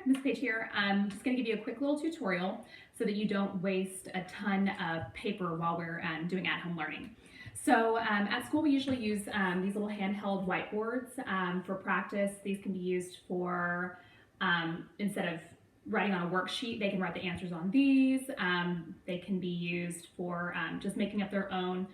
Miss Paige here. I'm just going to give you a quick little tutorial so that you don't waste a ton of paper while we're doing at-home learning. So at school we usually use these little handheld whiteboards for practice. These can be used for, instead of writing on a worksheet, they can write the answers on these. They can be used for just making up their own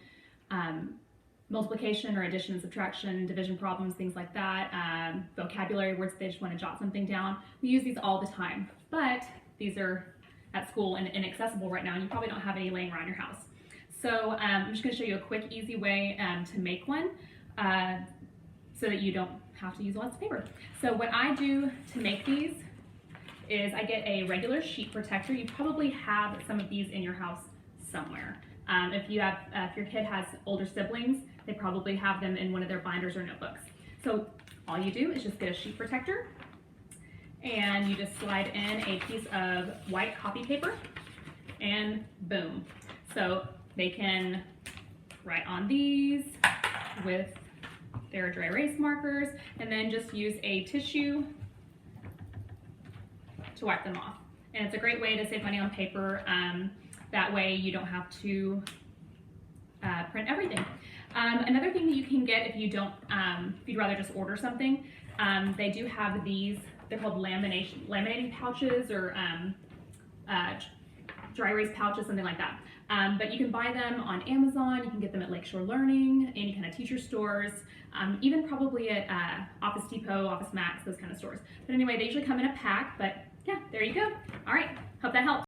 multiplication or addition and subtraction, division problems, things like that, vocabulary words if they just want to jot something down. We use these all the time, but these are at school and inaccessible right now, and you probably don't have any laying around your house. So I'm just going to show you a quick, easy way to make one so that you don't have to use lots of paper. So what I do to make these is I get a regular sheet protector. You probably have some of these in your house somewhere. If your kid has older siblings, they probably have them in one of their binders or notebooks. So all you do is just get a sheet protector and you just slide in a piece of white copy paper and boom. So they can write on these with their dry erase markers and then just use a tissue to wipe them off. And it's a great way to save money on paper. That way you don't have to print everything. Another thing that you can get if you don't, if you'd rather just order something, they do have these, they're called laminating pouches or dry erase pouches, something like that. But you can buy them on Amazon, you can get them at Lakeshore Learning, any kind of teacher stores, even probably at Office Depot, Office Max, those kind of stores. But anyway, they usually come in a pack, but yeah, there you go. All right, hope that helps.